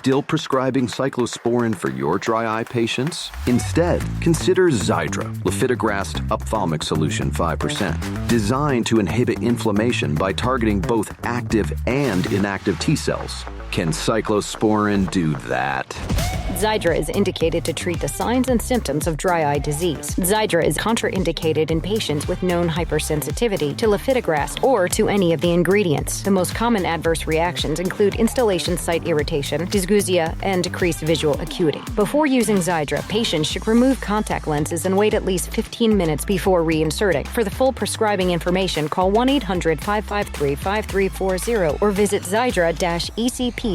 Still prescribing cyclosporin for your dry eye patients? Instead, consider Xiidra, lifitegrast ophthalmic solution 5%, designed to inhibit inflammation by targeting both active and inactive T cells. Can cyclosporin do that? Xiidra is indicated to treat the signs and symptoms of dry eye disease. Xiidra is contraindicated in patients with known hypersensitivity to lifitegrast or to any of the ingredients. The most common adverse reactions include installation site irritation, dysgeusia, and decreased visual acuity. Before using Xiidra, patients should remove contact lenses and wait at least 15 minutes before reinserting. For the full prescribing information, call 1-800-553-5340 or visit Xiidra-ECP.com.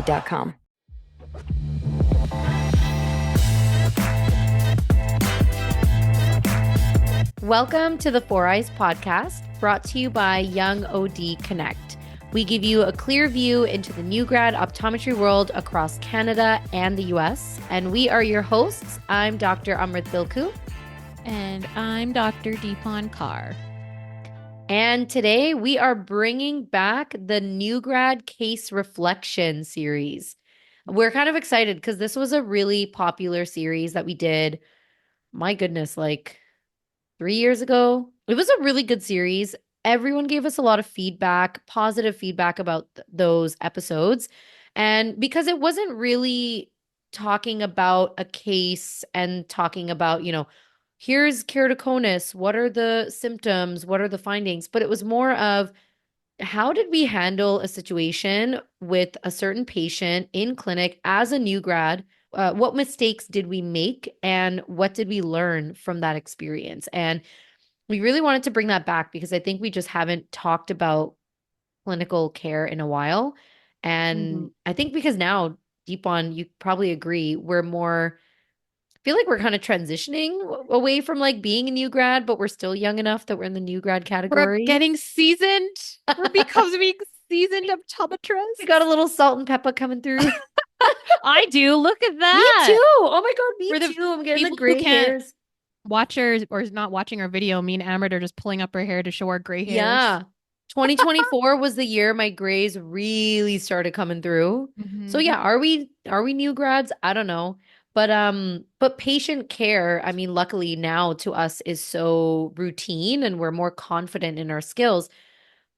Welcome to the Four Eyes podcast, brought to you by Young OD Connect. We give you a clear view into the new grad optometry world across Canada and the US. And we are your hosts. I'm Dr. Amrit Bilku. And I'm Dr. Deepan Kaur. And today we are bringing back the new Grad Case Reflection series. We're kind of excited because this was a really popular series that we did, my goodness, like 3 years ago. It was a really good series. Everyone gave us a lot of feedback, positive feedback about those episodes. And because it wasn't really talking about a case and talking about, here's keratoconus, what are the symptoms, what are the findings, but it was more of how did we handle a situation with a certain patient in clinic as a new grad? What mistakes did we make and what did we learn from that experience? And we really wanted to bring that back because I think we just haven't talked about clinical care in a while. And I think because now, Deepan, you probably agree, I feel like we're kind of transitioning away from like being a new grad, but we're still young enough that we're in the new grad category. We're getting seasoned. We're becoming seasoned optometrists. We got a little salt and pepper coming through. I do. Look at that. Me too. Oh my God, me For the too. I'm getting the people gray who can't hairs. watch or is not watching our video, me and Amrit are just pulling up our hair to show our gray hairs. Yeah. 2024 was the year my grays really started coming through. So yeah, are we new grads? I don't know. But patient care, I mean, luckily now to us is so routine and we're more confident in our skills.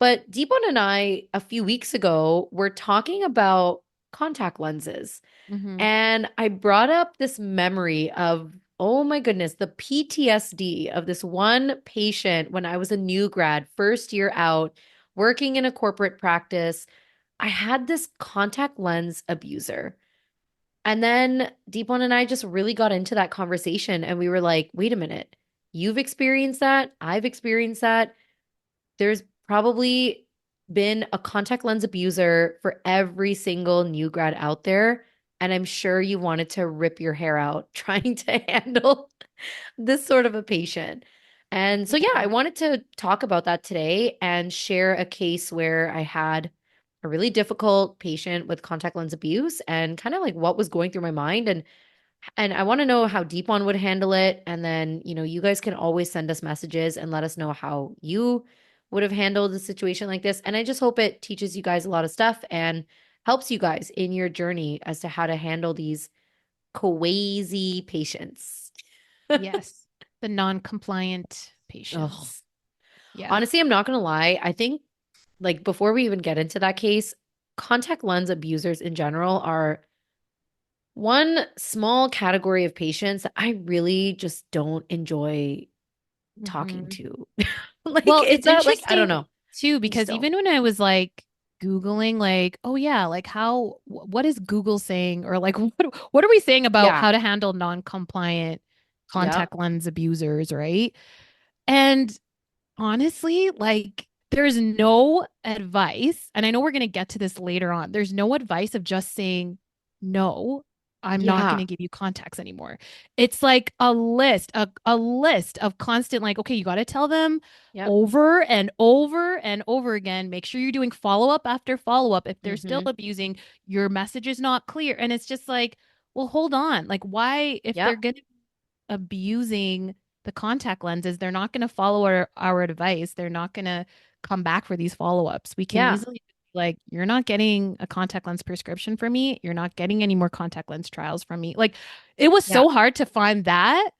But Deepan and I, a few weeks ago, were talking about contact lenses. And I brought up this memory of, oh my goodness, the PTSD of this one patient when I was a new grad, first year out, working in a corporate practice. I had this contact lens abuser. And then Deepan and I just really got into that conversation and we were like, wait a minute, you've experienced that. I've experienced that. There's probably been a contact lens abuser for every single new grad out there. And I'm sure you wanted to rip your hair out trying to handle this sort of a patient. And so, yeah, I wanted to talk about that today and share a case where I had a really difficult patient with contact lens abuse and kind of like what was going through my mind. And I want to know how Deepan would handle it. And then, you guys can always send us messages and let us know how you would have handled a situation like this. And I just hope it teaches you guys a lot of stuff and helps you guys in your journey as to how to handle these crazy patients. Yes. The non-compliant patients. Oh. Yeah. Honestly, I'm not going to lie. I think like before we even get into that case, contact lens abusers in general are one small category of patients that I really just don't enjoy talking to. Like, well, it's not like, I don't know. Too, because even when I was like Googling, like, oh yeah, like what is Google saying? Or like, what are we saying about how to handle non-compliant contact lens abusers, right? And honestly, like, there's no advice, and I know we're going to get to this later on. There's no advice of just saying, no, I'm not going to give you contacts anymore. It's like a list of constant, like, okay, you got to tell them over and over and over again. Make sure you're doing follow-up after follow-up. If they're still abusing, your message is not clear. And it's just like, well, hold on. Like, why, if they're going to be abusing the contact lenses, they're not going to follow our advice. They're not going to come back for these follow-ups. We can easily like, you're not getting a contact lens prescription from me. You're not getting any more contact lens trials from me. Like, it was Yeah. so hard to find that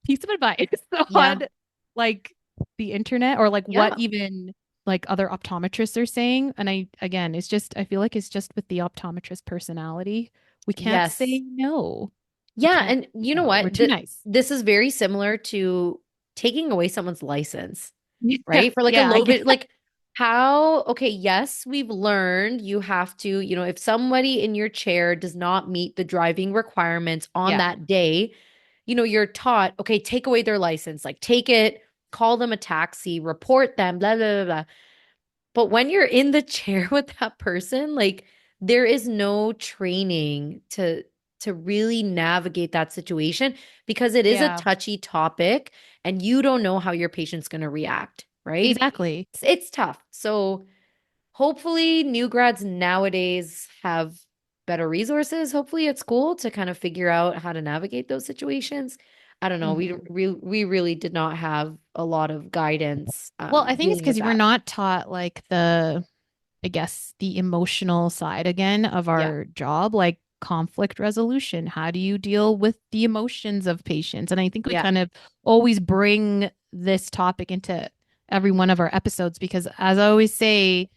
piece of advice Yeah. on like the internet or like what Yeah. even like other optometrists are saying. And again, it's just, I feel like it's just with the optometrist personality. We can't Yes. say no. We Yeah. can't And say you know no. We're what? too nice. This is very similar to taking away someone's license, Yeah. right? For like a Yeah. I low get bit, like how, okay, yes, we've learned you have to, if somebody in your chair does not meet the driving requirements on yeah. that day, you're taught, okay, take away their license, like take it, call them a taxi, report them, blah, blah, blah, blah. But when you're in the chair with that person, like there is no training to really navigate that situation because it is a Yeah. touchy topic and you don't know how your patient's going to react, right? Exactly. It's tough. So hopefully new grads nowadays have better resources, hopefully at school to kind of figure out how to navigate those situations. I don't know. We Mhm. we really did not have a lot of guidance Well, I think it's dealing with because we're that. not taught like I guess, the emotional side again of Yeah. our job, like conflict resolution. How do you deal with the emotions of patients? And I think we Yeah. kind of always bring this topic into every one of our episodes because, as I always say,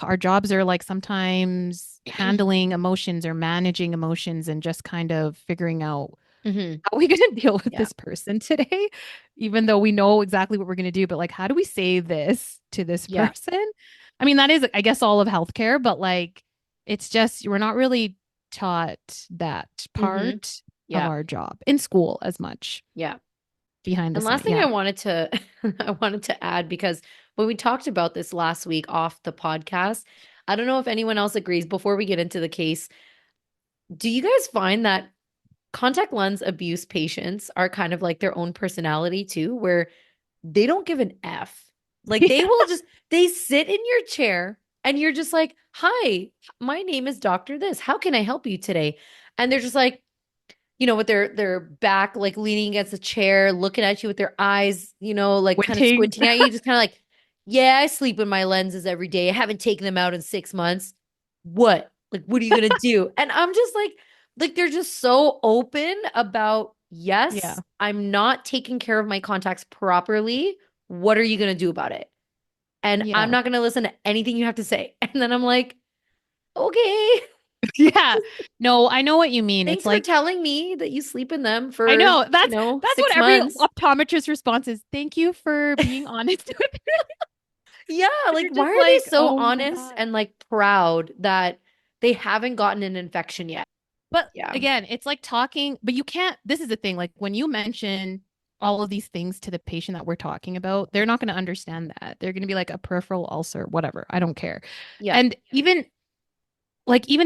our jobs are like sometimes handling emotions or managing emotions and just kind of figuring out Hmm. how are we going to deal with Yeah. this person today, even though we know exactly what we're going to do. But like, how do we say this to this Yeah. person? I mean, that is, I guess, all of healthcare, but like, it's just, we're not really taught that Hmm. part of Yeah. our job in school as much Yeah. behind the And scene. last thing I Yeah. wanted to I wanted to add because when we talked about this last week off the podcast, I don't know if anyone else agrees before we get into the case. Do you guys find that contact lens abuse patients are kind of like their own personality too, where they don't give an F? Like they will just they sit in your chair and you're just like, "Hi, my name is Doctor This. How can I help you today?" And they're just like, with their back like leaning against the chair, looking at you with their eyes, like kind of Waiting. squinting at you, just kind of like, yeah, I sleep with my lenses every day. I haven't taken them out in 6 months. What? Like, what are you gonna do? And I'm just like they're just so open about, Yeah. yes, I'm not taking care of my contacts properly. What are you gonna do about it? And I'm Yeah. not gonna listen to anything you have to say. And then I'm like, okay. Yeah. No, I know what you mean. It's Thanks for like, telling me that you sleep in them I for, know that's what six every months. optometrist response is. Thank you for being honest with me. Yeah, And like you're why just are they like, so oh my honest God. and like proud that they haven't gotten an infection yet? But Yeah. again, it's like talking, but you can't, this is the thing. Like when you mention all of these things to the patient that we're talking about, they're not going to understand that. They're going to be like a peripheral ulcer, whatever. I don't care. Yeah. And even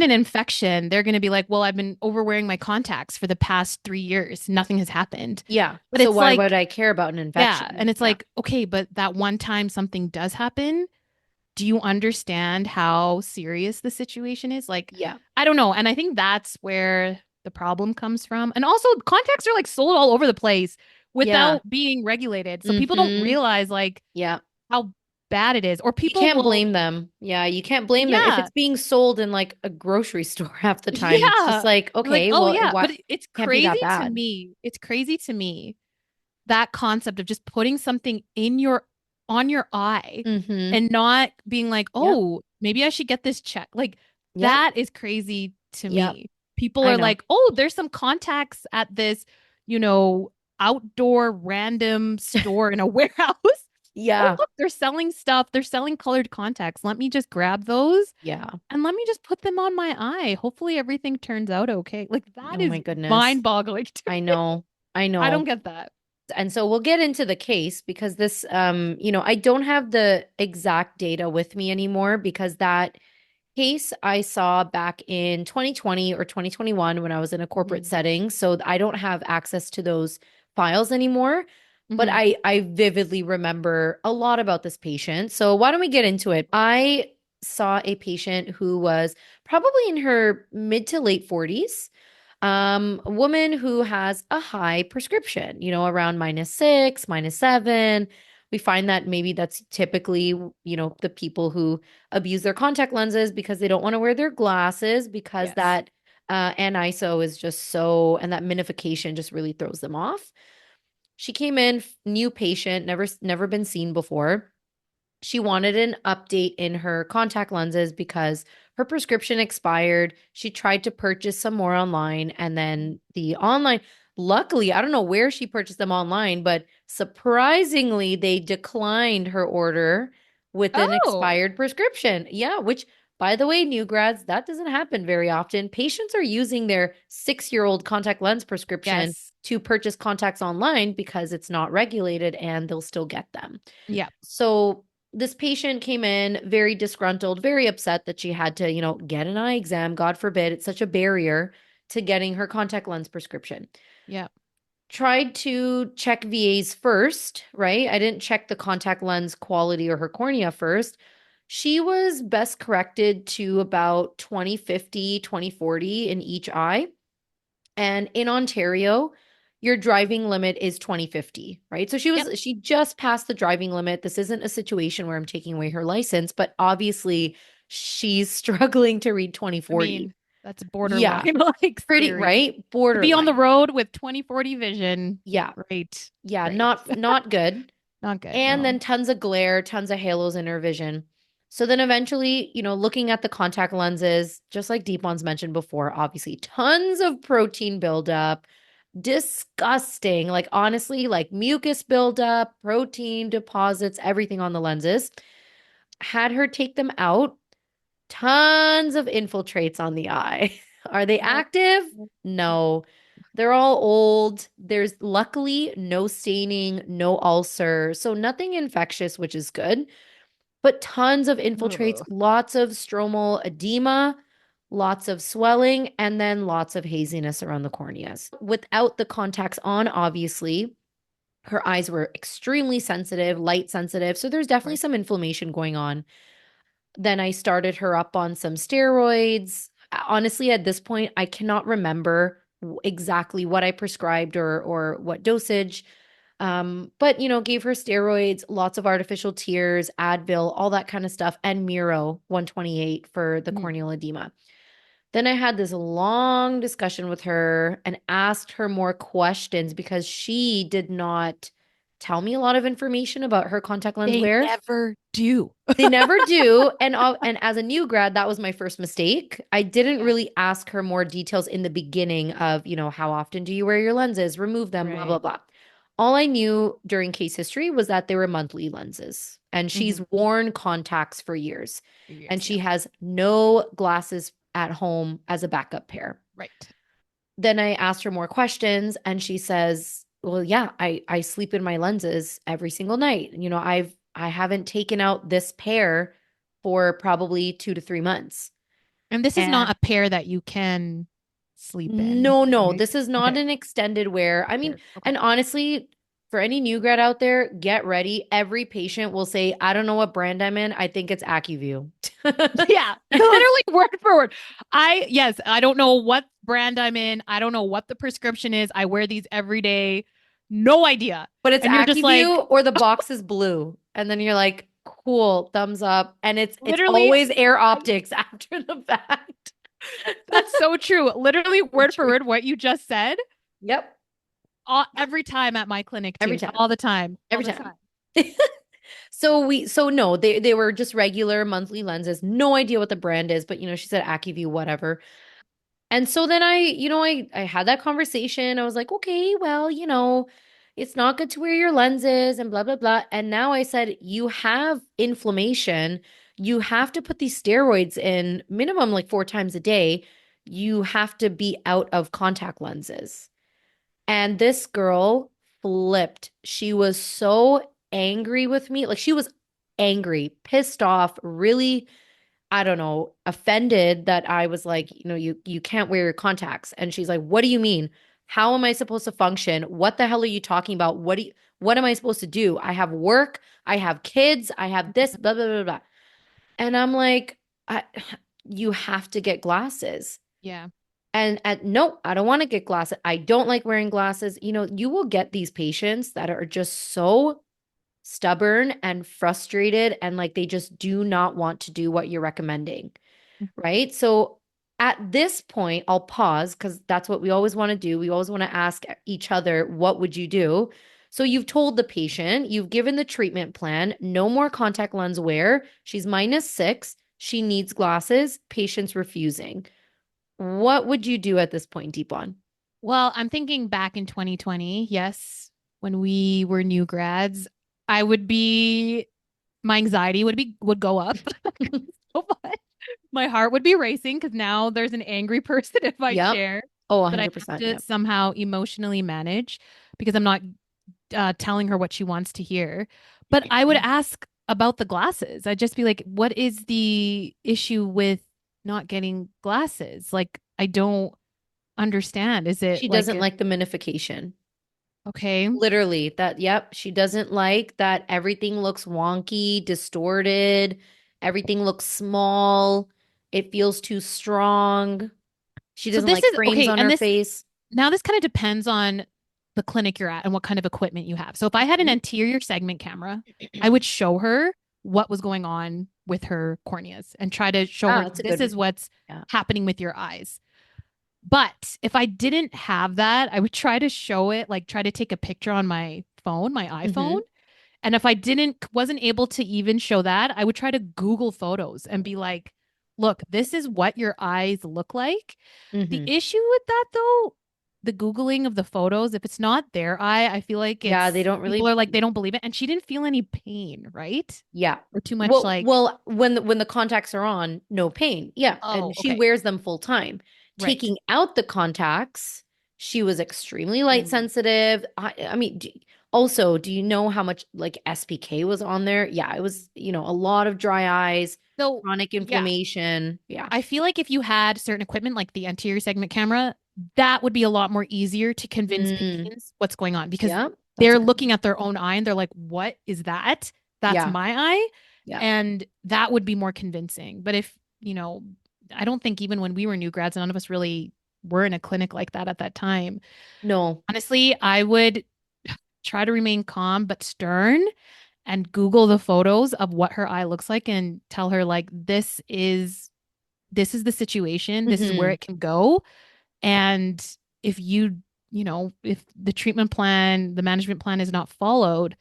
an infection, they're going to be like, well, I've been overwearing my contacts for the past 3 years. Nothing has happened. Yeah. But So it's why would like, I care about an yeah. infection? And it's Yeah. like, okay, but that one time something does happen, do you understand how serious the situation is? Like, Yeah. I don't know. And I think that's where the problem comes from. And also, contacts are like sold all over the place Yeah. without being regulated. So people don't Mm-hmm. realize like Yeah. how bad it is. Or You people can't will, blame them. Yeah, you can't blame them if yeah, it's being sold in like a grocery store half the time. It's just yeah. like, You're like, okay, oh, well, yeah. But what it's can't be crazy that to bad. me. It's crazy to me that concept of just putting something on your eye Mm-hmm. and not being like, Yep. oh, maybe I should get this checked. Like Yep. that is crazy to Yep. me. People I are know. like, oh, there's some contacts at this, you know, outdoor random store in a warehouse. Oh, Yeah. look, they're selling stuff. They're selling colored contacts. Let me just grab those Yeah. and let me just put them on my eye. Hopefully everything turns out okay. Like that Oh my is goodness. mind-boggling to I me. know. I I don't know. get that. And so we'll get into the case because this I don't have the exact data with me anymore because that case I saw back in 2020 or 2021 when I was in a corporate Mhm. setting. So I don't have access to those files anymore. But Mhm. I vividly remember a lot about this patient. So why don't we get into it? I saw a patient who was probably in her mid to late 40s, a woman who has a high prescription, around -6, -7, We find that maybe that's typically, the people who abuse their contact lenses because they don't want to wear their glasses because Yes. that aniso is just and that minification just really throws them off. She came in, new patient, never been seen before. She wanted an update in her contact lenses because her prescription expired. She tried to purchase some more online, and then luckily, I don't know where she purchased them online, but surprisingly, they declined her order with an expired prescription. Yeah, which, by the way, new grads, that doesn't happen very often. Patients are using their 6-year-old contact lens prescription to purchase contacts online because it's not regulated and they'll still get them. Yeah. So this patient came in very disgruntled, very upset that she had to, get an eye exam. God forbid, it's such a barrier to getting her contact lens prescription. Yeah. Tried to check VAs first, right? I didn't check the contact lens quality or her cornea first. She was best corrected to about 20/50, 20/40 in each eye. And in Ontario, your driving limit is 20/50, right? So she just passed the driving limit. This isn't a situation where I'm taking away her license, but obviously she's struggling to read 20/40. I mean, that's borderline like pretty, scary. right? Borderline. To be on the road with 20/40 vision. Yeah. Great. Yeah, Great. not good. Not good. And no. then tons of glare, tons of halos in her vision. So then eventually, looking at the contact lenses, just like Deepan's mentioned before, obviously tons of protein buildup, disgusting, like honestly, like mucus buildup, protein deposits, everything on the lenses. Had her take them out, tons of infiltrates on the eye. Are they active? No. They're all old. There's luckily no staining, no ulcer. So nothing infectious, which is good. But tons of infiltrates, lots of stromal edema, lots of swelling, and then lots of haziness around the corneas. Without the contacts on, obviously, her eyes were extremely sensitive, light sensitive. So there's definitely some inflammation going on. Then I started her up on some steroids. Honestly, at this point, I cannot remember exactly what I prescribed or what dosage. But gave her steroids, lots of artificial tears, Advil, all that kind of stuff, and Miro 128 for the corneal edema. Then I had this long discussion with her and asked her more questions because she did not tell me a lot of information about her contact lens wear. They never do. They never do. And as a new grad, that was my first mistake. I didn't really ask her more details in the beginning of, how often do you wear your lenses, remove them, blah, blah, blah. All I knew during case history was that they were monthly lenses. And she's worn contacts for years. And she has no glasses at home as a backup pair. Right. Then I asked her more questions and she says, well, yeah, I sleep in my lenses every single night. I haven't taken out this pair for probably 2 to 3 months. And this is not a pair that you can sleep in. No, right? This is not an extended wear. I mean, and honestly, for any new grad out there, get ready. Every patient will say, I don't know what brand I'm in. I think it's AccuView. Yeah, literally word for word. I don't know what brand I'm in. I don't know what the prescription is. I wear these every day. No idea. But it's AccuView or the box is blue. And then you're like, cool, thumbs up. And it's always Air Optics after the fact. That's so true. Literally word for word what you just said. Yep. Every time at my clinic too. Every time. All the time. Every time. So no, they were just regular monthly lenses. No idea what the brand is, but she said AccuView, whatever. And so then I had that conversation. I was like, okay, well, it's not good to wear your lenses and blah, blah, blah. And now I said, you have inflammation. You have to put these steroids in minimum like 4 times a day. You have to be out of contact lenses. And this girl flipped. She was so angry with me. Like she was angry, pissed off, really, I don't know, offended that I was like, you can't wear your contacts. And she's like, what do you mean? How am I supposed to function? What the hell are you talking about? What am I supposed to do? I have work. I have kids. I have this, blah, blah, blah, blah. And I'm like, you have to get glasses. Yeah. And no, I don't want to get glasses. I don't like wearing glasses. You will get these patients that are just so stubborn and frustrated and like they just do not want to do what you're recommending, right? So at this point, I'll pause because that's what we always want to do. We always want to ask each other, what would you do? So you've told the patient, you've given the treatment plan, no more contact lens wear. She's -6. She needs glasses. Patient's refusing. What would you do at this point, Deepon? Well, I'm thinking back in 2020. Yes, when we were new grads, I would be, my anxiety would go up so much. My heart would be racing because now there's an angry person if I Yep. share Oh, that I have 100%. to Yep. somehow emotionally manage because I'm not telling her what she wants to hear. But I would ask about the glasses. I'd just be like, what is the issue with not getting glasses? Like, I don't understand. Is it She like doesn't like the minification. okay? Literally, that, yep. She doesn't like that everything looks wonky, distorted, everything looks small. It feels too strong. She So doesn't this like is frames okay, on and her this face. now this kind of depends on the clinic you're at and what kind of equipment you have. So if I had an anterior segment camera, I would show her what was going on with her corneas and try to show Ah, her that's a this good. is what's Yeah. happening with your eyes. But if I didn't have that, I would try to show it, like try to take a picture on my phone, my iPhone. And if I wasn't able to even show that, I would try to Google photos and be like, look, this is what your eyes look like. The Mm-hmm. issue with that though, the Googling of the photos, if it's not their eye, I feel like Yeah, they it's don't people really. are like they don't believe it. And she didn't feel any pain, right? Yeah. Or too much Well, like, well, when the contacts are on, no pain. Yeah, oh, and she okay. wears them full time. Right. Taking out the contacts, she was extremely light Mm. sensitive. I mean, also, do you know how much like SPK was on there? Yeah, it was, a lot of dry eyes, So chronic yeah, inflammation. Yeah. I feel like if you had certain equipment like the anterior segment camera, that would be a lot more easier to convince Mm, patients what's going on because yeah, that's a they're good looking point. at their own eye and they're like, what is that? That's Yeah, my eye. yeah. And that would be more convincing. But if, I don't think even when we were new grads, none of us really were in a clinic like that at that time. No. Honestly, I would try to remain calm but stern and Google the photos of what her eye looks like and tell her like this is the situation, this is where Hmm. it can go. And if if the treatment plan, the management plan is not followed,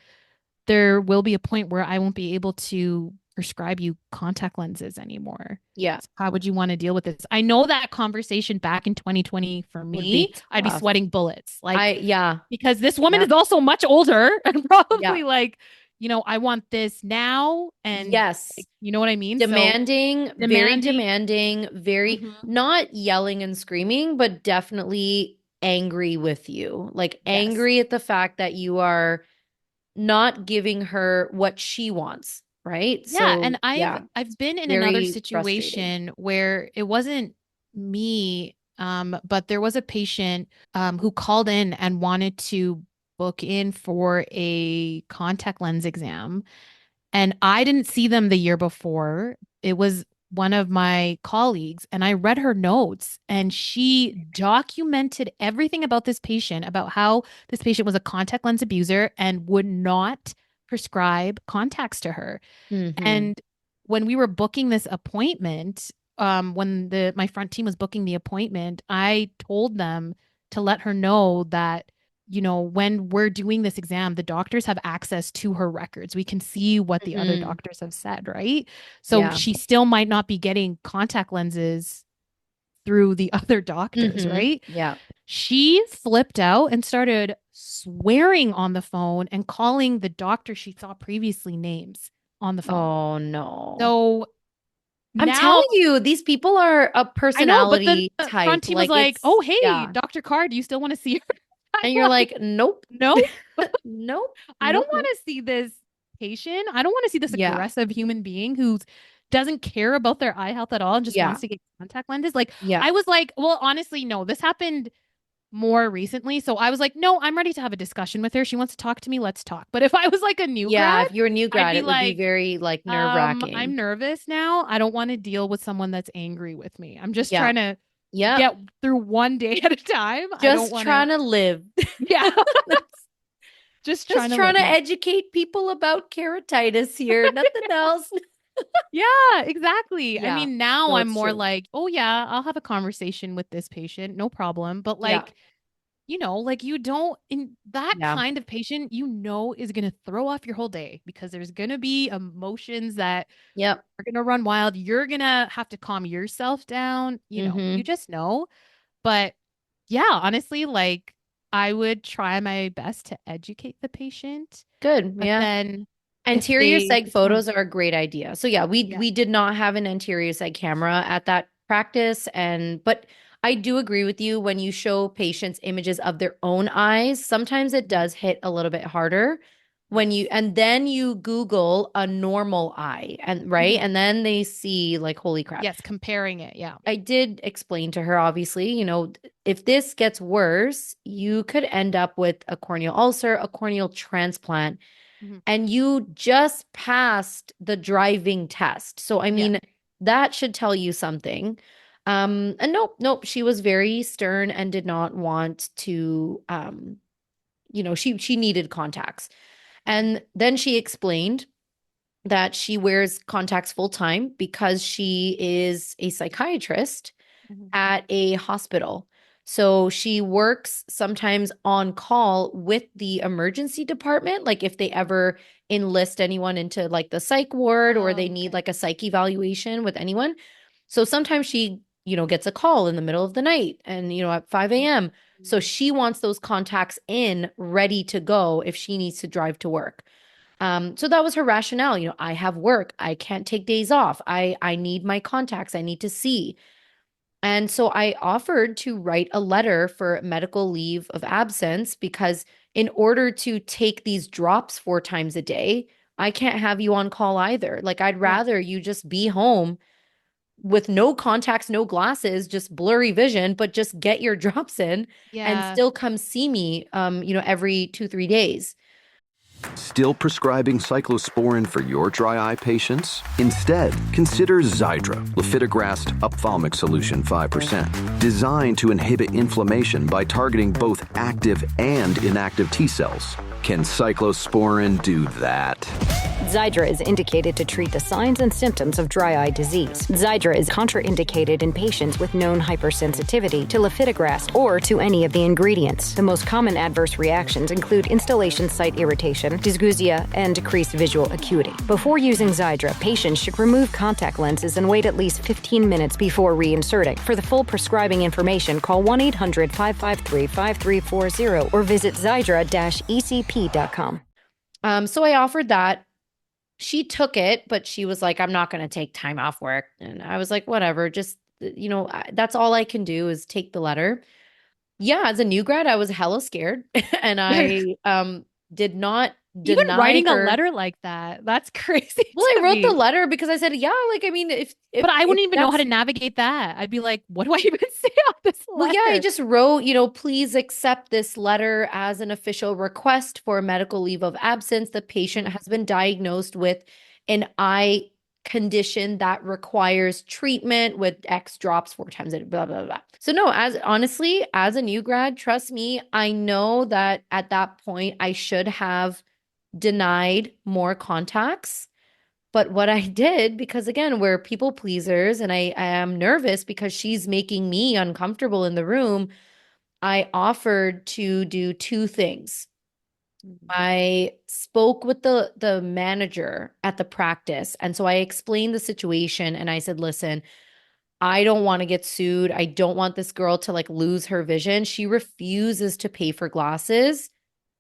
there will be a point where I won't be able to prescribe you contact lenses anymore. Yeah, So how would you want to deal with this? I know that conversation back in 2020 for would be me, I'd be tough. sweating bullets. Like, Yeah, because this woman yeah, is also much older and yeah. probably like, I want this now. And Yes. like, you know what I mean? So Demanding, very demanding. demanding, very Mhm. not yelling and screaming, but definitely angry with you. Like Yes. angry at the fact that you are not giving her what she wants, right? Yeah, So, and I've yeah, I've been in another very frustrating. situation where it wasn't me, but there was a patient who called in and wanted to book in for a contact lens exam. And I didn't see them the year before. It was one of my colleagues, and I read her notes, and she documented everything about this patient, about how this patient was a contact lens abuser and would not prescribe contacts to her. Hmm. And when we were booking this appointment, when the my front team was booking the appointment, I told them to let her know that, when we're doing this exam, the doctors have access to her records. We can see what the other Hmm. doctors have said, right? So Yeah. she still might not be getting contact lenses through the other doctors, Hmm. right? Yeah. She flipped out and started swearing on the phone and calling the doctor she saw previously names on the phone. Oh no. So I'm now telling you, these people are a I know, but then personality the front type. team was Like like, "Oh, it's, hey, yeah. Dr. Carr, do you still want to see her?" I'm And you're like, like, nope, "No, nope, I don't nope, want nope. to see this patient. I don't want to see this Yeah. aggressive human being who doesn't care about their eye health at all and just Yeah. wants to get contact lenses." Like, Yeah. I was like, "Well, honestly, no. This happened more recently." So I was like, "No, I'm ready to have a discussion with her. She wants to talk to me. Let's talk." But if I was like a new Yeah. grad, If you're a new I'd grad, be it would be like, very like nerve-wracking. I'm nervous now. I don't want to deal with someone that's angry with me. I'm just Yeah. trying to Yep. get through one day at a time. I don't Just want to, trying to live. yeah, Just Just trying to trying let to you. educate people about keratitis here. Nothing else. Yeah, exactly. I Yeah. mean, now No, I'm it's more true. like, oh yeah, I'll have a conversation with this patient, no problem. But Yeah. like, like you don't in that Yeah. kind of patient, is going to throw off your whole day because there's going to be emotions that Yep. are going to run wild. You're going to have to calm yourself down. You Mm-hmm. just know. But yeah, honestly, like I would try my best to educate the patient, Good. but Yeah. then if Anterior they seg just want, photos are a great idea. So yeah, we yeah. we did not have an anterior seg camera at that practice, and but I do agree with you when you show patients images of their own eyes, sometimes it does hit a little bit harder when you Yes. and then you Google a normal eye and right, Mhm. and then they see like holy crap. Yes, comparing it. Yeah. I did explain to her, obviously, if this gets worse, you could end up with a corneal ulcer, a corneal transplant, Mhm. and you just passed the driving test. So, I Yeah. mean, that should tell you something. And nope, nope, she was very stern and did not want to, she needed contacts. Mhm. And then she explained that she wears contacts full time because she is a psychiatrist Mhm. at a hospital. So she works sometimes on call with the emergency department. Like if they ever enlist anyone into like the psych ward or they Oh, need okay. like a psych evaluation with anyone. So sometimes she, gets a call in the middle of the night and, at 5 a.m. So Mhm. she wants those contacts in ready to go if she needs to drive to work. So that was her rationale. I have work. I can't take days off. I need my contacts. I need to see. And so I offered to write a letter for medical leave of absence because in order to take these drops 4 times a day, I can't have you on call either. Like I'd Yeah. rather you just be home with no contacts, no glasses, just blurry vision, but just get your drops in and Yeah. still come see me every 2, 3 days. Still prescribing cyclosporin for your dry eye patients? Instead, consider Xiidra, lifitegrast ophthalmic solution 5%, designed to inhibit inflammation by targeting both active and inactive T cells. Can cyclosporin do that? Xiidra is indicated to treat the signs and symptoms of dry eye disease. Xiidra is contraindicated in patients with known hypersensitivity to lifitegrast or to any of the ingredients. The most common adverse reactions include installation site irritation, dysgeusia, and decreased visual acuity. Before using Xiidra, patients should remove contact lenses and wait at least 15 minutes before reinserting. For the full prescribing information, call 1-800-553-5340 or visit Xiidra-ecp.com. So I offered that. She took it, but she was like, I'm not going to take time off work. And I was like, whatever, just, that's all I can do is take the letter. Yeah, as a new grad, I was hella scared and I did not Even deny writing a her. letter like that, that's crazy Well, I to wrote the me. letter because I said, yeah, like, I mean, But I if wouldn't even know how that's to navigate that. I'd be like, what do I even say on this well, yeah, I letter? just wrote, please accept this letter as an official request for medical leave of absence. The patient Mhm. has been diagnosed with an eye condition that requires treatment with X drops 4 times a day, blah, blah, blah. So no, as honestly, as a new grad, trust me, I know that at that point I should have denied more contacts. But what I did, because again, we're people pleasers and I am nervous because she's making me uncomfortable in the room, I offered to do two things. Mhm. I spoke with the manager at the practice. And so I explained the situation and I said, listen, I don't want to get sued. I don't want this girl to like lose her vision. She refuses to pay for glasses.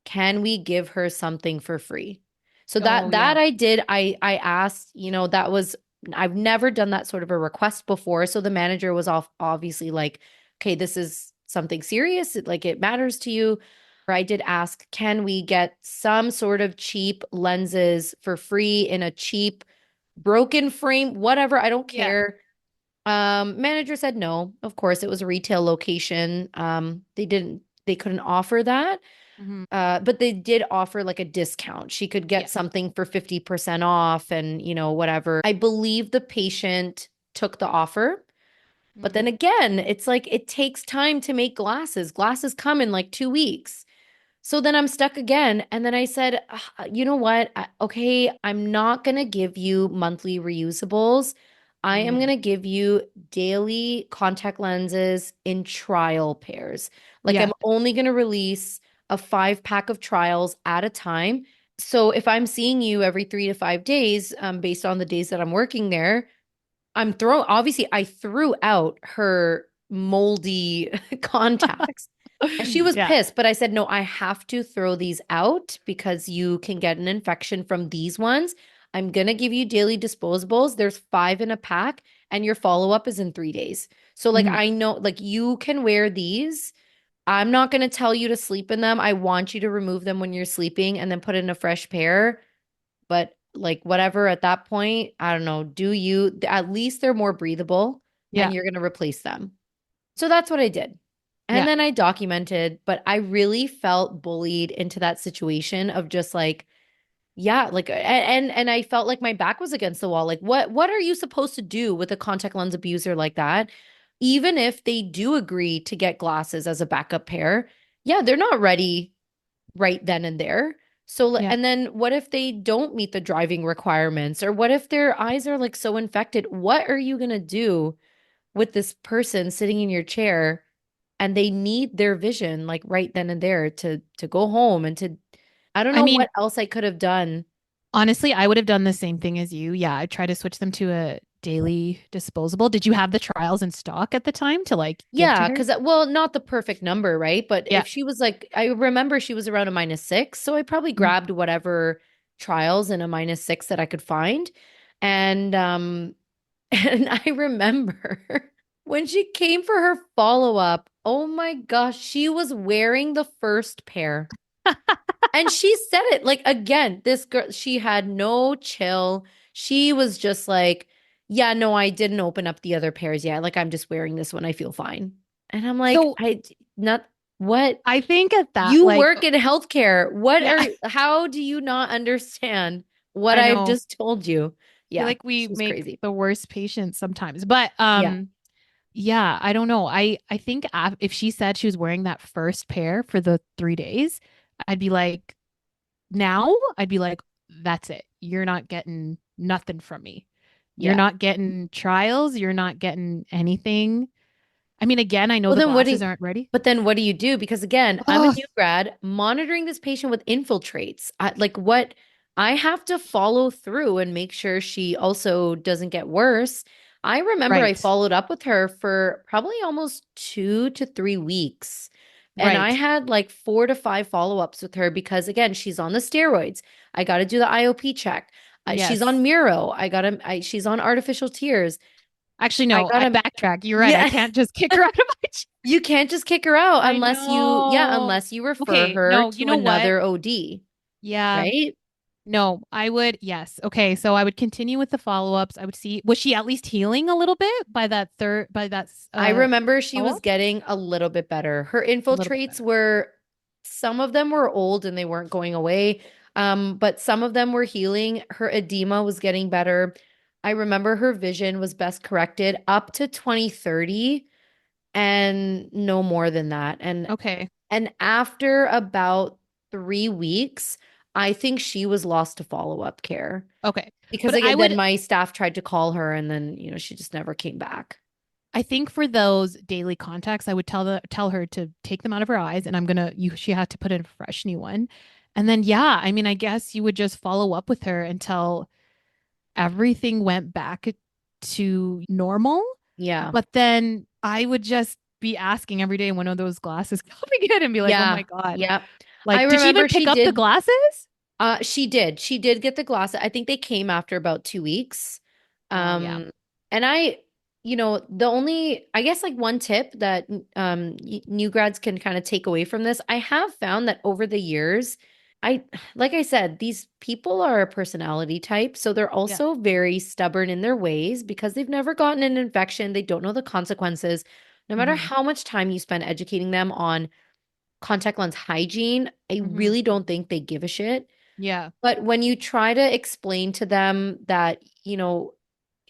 Can we give her something for free? So Oh, that yeah. I did. I asked, that was I've never done that sort of a request before. So the manager was off obviously like, okay, this is something serious. Like it matters to you. Or I did ask, can we get some sort of cheap lenses for free in a cheap broken frame, whatever, I don't Yeah. care. Manager said no. Of course, it was a retail location. They couldn't offer that. Mhm. But they did offer like a discount. She could Yeah. get something for 50% off and, whatever. I believe the patient took the offer. But then Mhm. again, it's like it takes time to make glasses. Glasses come in like 2 weeks. So then I'm stuck again. And then I said, you know what? Okay, I'm not going to give you monthly reusables. I am going Mm. to give you daily contact lenses in trial pairs. Like Yeah. I'm only going to release a 5 pack of trials at a time. So if I'm seeing you every 3 to 5 days, based on the days that I'm working there, obviously, I threw out her moldy contacts. And she was Yeah. pissed, but I said, no, I have to throw these out because you can get an infection from these ones. I'm going to give you daily disposables. There's 5 in a pack, and your follow up is in 3 days. So, like, Mhm. I know, like, you can wear these. I'm not going to tell you to sleep in them. I want you to remove them when you're sleeping and then put in a fresh pair. But like whatever at that point, I don't know, at least they're more breathable and Yeah. you're going to replace them. So that's what I did. And Yeah. then I documented, but I really felt bullied into that situation of just like, yeah, like and I felt like my back was against the wall. Like what are you supposed to do with a contact lens abuser like that? Even if they do agree to get glasses as a backup pair, yeah, they're not ready right then and there. So, Yeah. and then what if they don't meet the driving requirements? Or what if their eyes are like so infected? What are you going to do with this person sitting in your chair and they need their vision like right then and there to go home and to I don't I know mean, what else I could have done. honestly, I would have done the same thing as you. Yeah, I try to switch them to a daily disposable. Did you have the trials in stock at the time to like give to Yeah, her? because well, not the perfect number, right? But Yeah. if she was like, I remember she was around a -6, so I probably Mhm. grabbed whatever trials in a -6 that I could find. And and I remember when she came for her follow-up, oh my gosh, she was wearing the first pair. And she said it like again, this girl, she had no chill. She was just like, yeah, no, I didn't open up the other pairs yet. Like I'm just wearing this one. I feel fine. And I'm like, So not what? I think at that, You like, work in healthcare. yeah, How do you not understand what I I've know. just told you? I feel Yeah, like we she's make crazy. the worst patients sometimes. But Yeah. yeah, I don't know. I think if she said she was wearing that first pair for the 3 days, I'd be like, now I'd be like, that's it. You're not getting nothing from me. You're Yeah. not getting trials. You're not getting anything. I mean, again, I know Well, the then glasses aren't ready. but then what do you do? Because again, I'm a Oh, new grad monitoring this patient with infiltrates. Like what I have to follow through and make sure she also doesn't get worse. I remember I right. followed up with her for probably almost 2 to 3 weeks. And I Right. had like 4 to 5 follow-ups with her because again, she's on the steroids. I got to do the IOP check. She's on Yes. Miro. She's on artificial tears. Actually, I no, got I to, backtrack. You're right. I yeah. can't just kick her out of my chair. You can't just kick her out I know. unless you refer Okay. her No, you to know what? another OD, Yeah. right? No, I would. Yes. Okay. So I would continue with the follow-ups. I would see, was she at least healing a little bit by that I remember she was follow-up? getting a little bit better. Her A little bit infiltrates better. were some of them were old and they weren't going away. But some of them were healing. Her edema was getting better. I remember her vision was best corrected up to 2030 and no more than that. Okay. And after about 3 weeks, I think she was lost to follow-up care. Okay. Because But I again, then would, my staff tried to call her and then, she just never came back. I think for those daily contacts, I would tell her to take them out of her eyes, and she had to put in a fresh new one. And then, yeah, I mean, I guess you would just follow up with her until everything went back to normal. Yeah. But then I would just be asking every day when one of those glasses coming in and be like, oh my Yeah. God. Yeah. I Like, did she even remember pick up the glasses? she did. She did get the glasses. I think they came after about 2 weeks. Oh, yeah. Um, and the only, I guess like one tip that new grads can kind of take away from this, I have found that over the years, like I said, these people are a personality type, so they're Yeah. also very stubborn in their ways because they've never gotten an infection, they don't know the consequences. No matter Hmm. how much time you spend educating them on contact lens hygiene, I Hmm. really don't think they give a shit. Yeah. But when you try to explain to them that,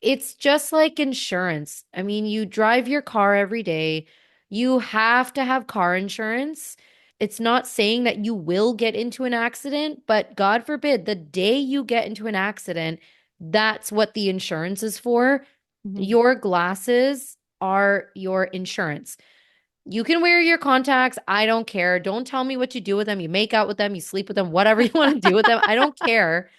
it's just like insurance. I mean, you drive your car every day. You have to have car insurance. it's not saying that you will get into an accident, but God forbid, the day you get into an accident, that's what the insurance is for. Mhm. Your glasses are your insurance. You can wear your contacts. I don't care. Don't tell me what you do with them. You make out with them, you sleep with them, whatever you want to do with them. I don't care.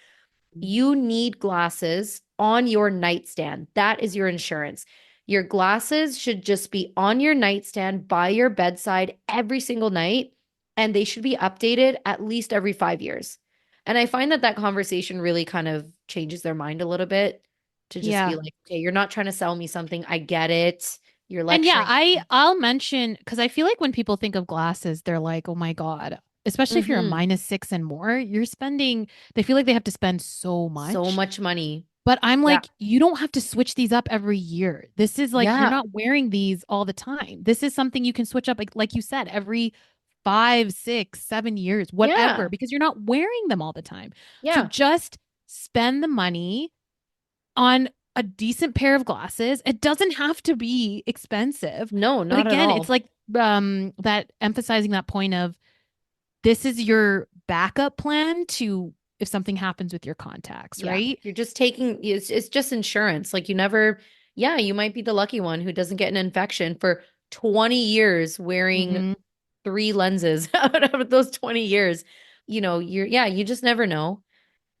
You need glasses on your nightstand. That is your insurance. Your glasses should just be on your nightstand by your bedside every single night, and they should be updated at least every 5 years. And I find that that conversation really kind of changes their mind a little bit to just be Yeah. like, okay, you're not trying to sell me something. I get it. You're And yeah, lecturing. I'll mention because I feel like when people think of glasses, they're like, oh my God, especially if you're a Hmm. -6 and more, they feel like they have to spend so So much. much money. But I'm Yeah. like, you don't have to switch these up every year. This is like, you're Yeah. not wearing these all the time. This is something you can switch up, like you said, every 5, 6, 7 years, whatever, Yeah. because you're not wearing them all the time. So Yeah. just spend the money on a decent pair of glasses. It doesn't have to be expensive. No, But not at again, it's all. like that emphasizing that point of this is your backup plan to if something happens with your contacts, Yeah. right? You're just taking it's just insurance. Like you never, yeah, you might be the lucky one who doesn't get an infection for 20 years wearing Hmm. three lenses out of those 20 years. Yeah, you just never know.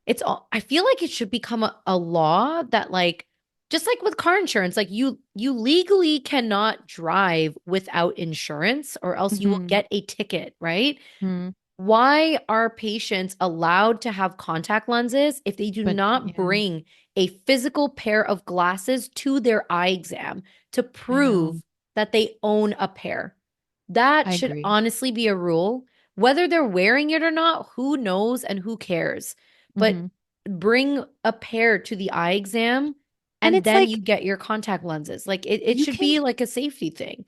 It's all, I feel like it should become a law that like just like with car insurance, like you legally cannot drive without insurance or else you will Hmm. get a ticket, right? Hmm. Why are patients allowed to have contact lenses if they do But not yeah, bring a physical pair of glasses to their eye exam to I know. prove that they own a pair? That I should agree. honestly be a rule. Whether they're wearing it or not, who knows and who cares? But Hmm. bring a pair to the eye exam And and it's then you like get your contact lenses. Like it you should can, be like a safety thing.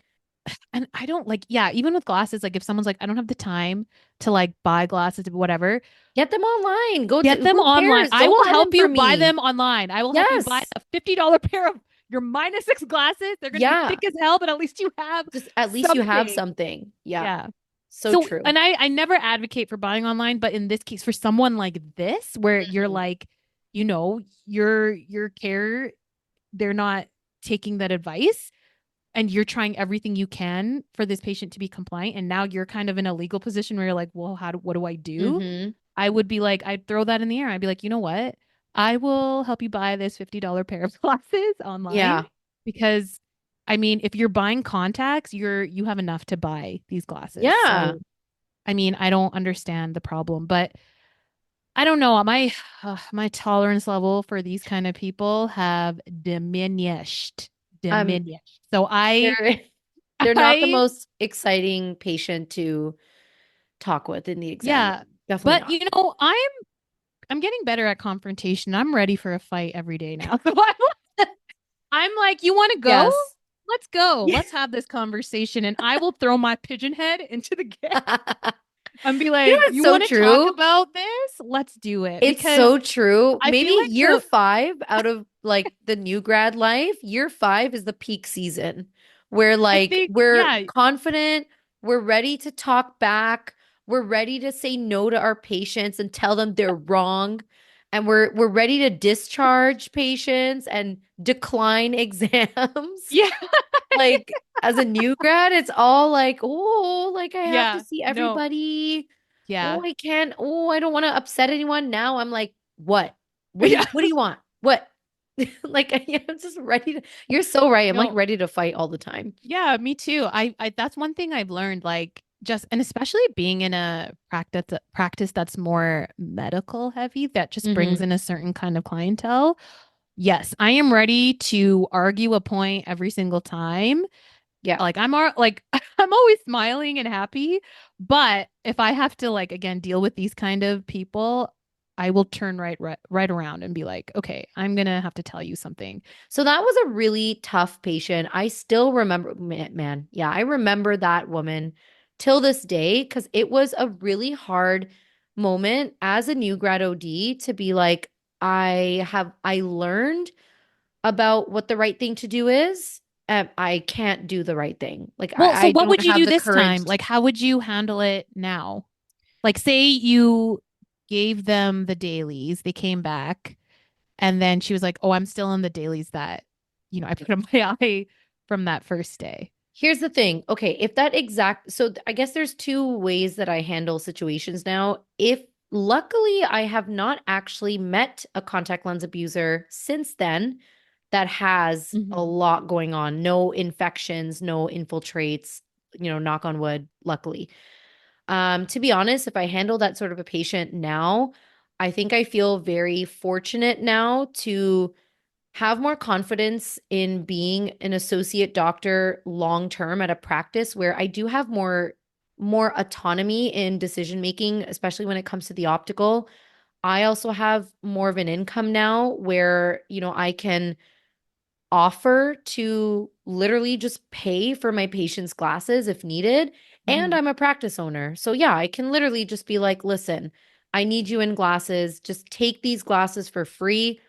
and I don't like, yeah, even with glasses, like if someone's like, I don't have the time to like buy glasses, whatever, Get them online. Go get to them who online. cares? I Don't will buy them help for you buy me. them online. I will help you buy Yes. a $50 pair of your -6 glasses. They're going to be Yeah. thick as hell, but at least you have Just at least you have something. something. Yeah. Yeah. So So, true. and I never advocate for buying online, but in this case, for someone like this, where you're Mhm. like, your care, they're not taking that advice, and you're trying everything you can for this patient to be compliant, and now you're kind of in a legal position where you're like, well, what do I do? Mhm. I would be like, I'd throw that in the air. I'd be like, you know what? I will help you buy this $50 pair of glasses online Yeah. because I mean, if you're buying contacts, you have enough to buy these glasses. Yeah. So, I mean, I don't understand the problem, but I don't know. My my tolerance level for these kind of people have diminished. Um Diminished. So I they're they're not the I most exciting patient to talk with in the exam yeah. room. Definitely But not. I'm getting better at confrontation. I'm ready for a fight every day now. So I'm like, you want to go? Yes. Let's go. Yeah. Let's have this conversation. And I will throw my pigeon head into the game and be You know like, what's you so want to talk true? about this? Let's do it. It's Because so true. I Maybe feel like year five out of like the new grad life, year five is the peak season where I like think, we're yeah, confident, we're ready to talk back, we're ready to say no to our patients and tell them they're wrong, and we're ready to discharge patients and decline exams. yeah, Like as a new grad, it's all like, oh, like I have to yeah, see no, everybody. yeah, Oh, I can't. Oh, I don't want to upset anyone. Now I'm like, what? yeah, What do you want? What? Like I'm just ready to, you're so right. I'm like no, ready to fight all the time. yeah, me too. That's one thing I've learned, like, just, and especially being in a practice that's more medical heavy, that just brings Hmm. in a certain kind of clientele. Yes, I am ready to argue a point every single time. Yeah. Like like I'm always smiling and happy, but if I have to like again deal with these kind of people, I will turn right around and be like, okay, I'm gonna have to tell you something. So that was a really tough patient. I still remember, man. Yeah, I remember that woman till this day because it was a really hard moment as a new grad OD to be like, I learned about what the right thing to do is. I can't do the right thing. Like Well, so I what don't would you have do the this time? courage. Like, how would you handle it now? Like, say you gave them the dailies, they came back, and then she was like, "Oh, I'm still in the dailies that, I put on my eye from that first day." Here's the thing. Okay, if that exact, I guess there's two ways that I handle situations now. If luckily I have not actually met a contact lens abuser since then that has a Mhm. lot going on, no infections, no infiltrates, knock on wood, luckily. To be honest, if I handle that sort of a patient now, I think I feel very fortunate now to have more confidence in being an associate doctor long term at a practice where I do have more autonomy in decision making, especially when it comes to the optical. I also have more of an income now where, I can offer to literally just pay for my patient's glasses if needed. And Mhm. I'm a practice owner. So, yeah, I can literally just be like, listen, I need you in glasses. Just take these glasses for free.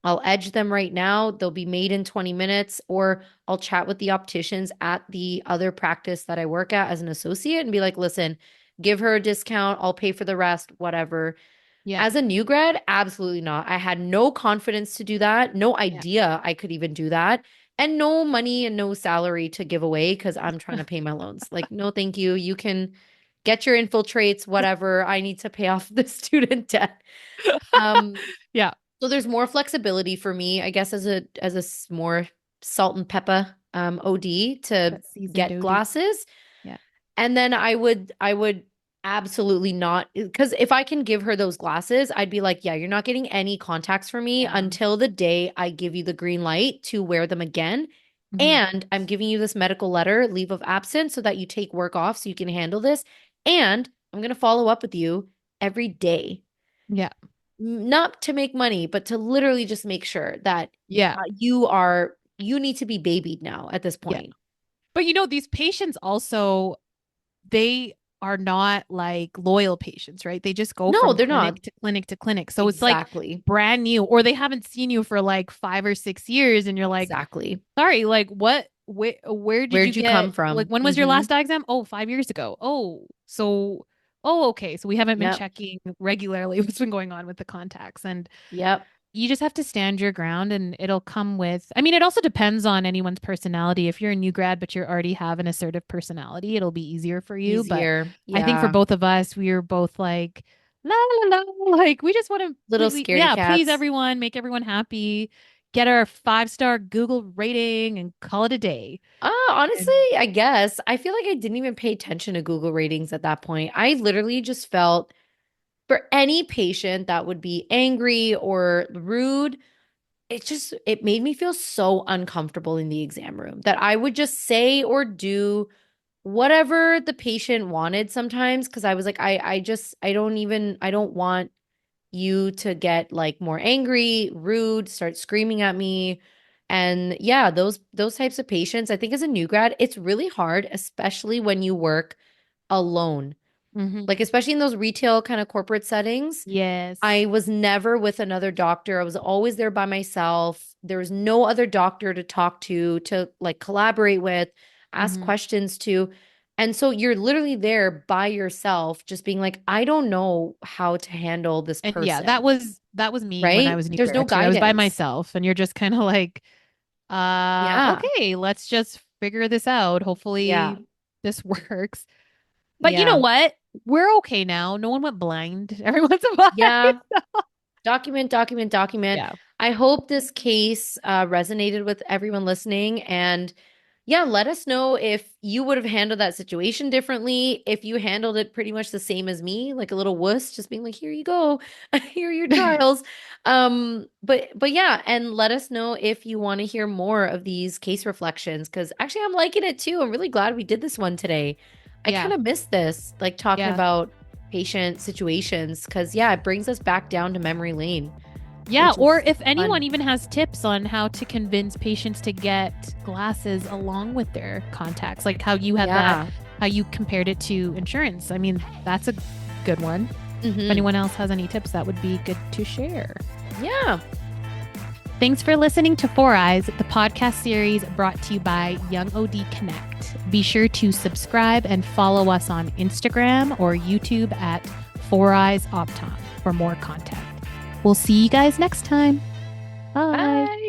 I'll edge them right now. They'll be made in 20 minutes, or I'll chat with the opticians at the other practice that I work at as an associate and be like, listen, give her a discount. I'll pay for the rest, whatever. Yeah. As a new grad, absolutely not. I had no confidence to do that, no Yeah. idea I could even do that, and no money and no salary to give away because I'm trying to pay my loans. Like, no, thank you. You can get your infiltrates, whatever. I need to pay off the student debt. Um, Yeah. so there's more flexibility for me, I guess, more salt and pepper OD to That seasoned get OD. glasses. Yeah. And then I would absolutely not, because if I can give her those glasses, I'd be like, yeah, you're not getting any contacts from me Yeah. until the day I give you the green light to wear them again. Mhm. And I'm giving you this medical letter, leave of absence, so that you take work off so you can handle this. And I'm going to follow up with you every day, Yeah. not to make money, but to literally just make sure that Yeah. you need to be babied now at this Yeah. point. But these patients also, they are not like loyal patients, right? They just go No, from they're not. clinic to clinic to clinic. So it's like Exactly. brand new, or they haven't seen you for like 5 or 6 years. And you're like, Exactly. sorry, like what, where did you Where'd you come get, like, from? when was your last eye exam? Oh, 5 years ago. Oh, okay. So we haven't been Yep. checking regularly what's been going on with the contacts. And Yep. you just have to stand your ground, and it'll come with, I mean, it also depends on anyone's personality. If you're a new grad but you already have an assertive personality, it'll be easier for you. But Easier. I think for Yeah. both of us, we were both like, la la la, like we just want to Little please, scaredy yeah, please cats. everyone, make everyone happy, get our 5-star Google rating and call it a day. Honestly, And I guess I feel like I didn't even pay attention to Google ratings at that point. I literally just felt for any patient that would be angry or rude, it made me feel so uncomfortable in the exam room that I would just say or do whatever the patient wanted sometimes, because I was like, I don't want you to get like more angry, rude, start screaming at me. And yeah, those types of patients, I think as a new grad, it's really hard, especially when you work alone. Mhm. Like especially in those retail kind of corporate settings. Yes. I was never with another doctor. I was always there by myself. There was no other doctor to talk to like collaborate with, ask Mhm. questions to. And so you're literally there by yourself, just being like, I don't know how to handle this And yeah, that person, was that was me when I right? was a new There's no grad too. I was by guidance. myself, and you're just kind of like, Yeah. okay, let's just figure this out. Yeah. Hopefully this works. But you know Yeah. what? We're okay now. No one went blind. Everyone's fine. Yeah. Document, document, document. Yeah. I hope this case resonated with everyone listening. And yeah, let us know if you would have handled that situation differently, if you handled it pretty much the same as me, like a little wuss, just being like, here you go, here are your trials. But yeah, and let us know if you want to hear more of these case reflections, because actually I'm liking it too. I'm really glad we did this one today. I Yeah. kind of missed this, like talking Yeah. about patient situations, because yeah, it brings us back down to memory lane, Yeah. which Or is if anyone fun. even has tips on how to convince patients to get glasses along with their contacts, like how you had that, Yeah. how you compared it to insurance. I mean, that's a good one. If Mhm. anyone else has any tips, that would be good to share. Yeah. Thanks for listening to Four Eyes, the podcast series brought to you by Young OD Connect. Be sure to subscribe and follow us on Instagram or YouTube at Four Eyes Optom for more content. We'll see you guys next time. Bye. Bye.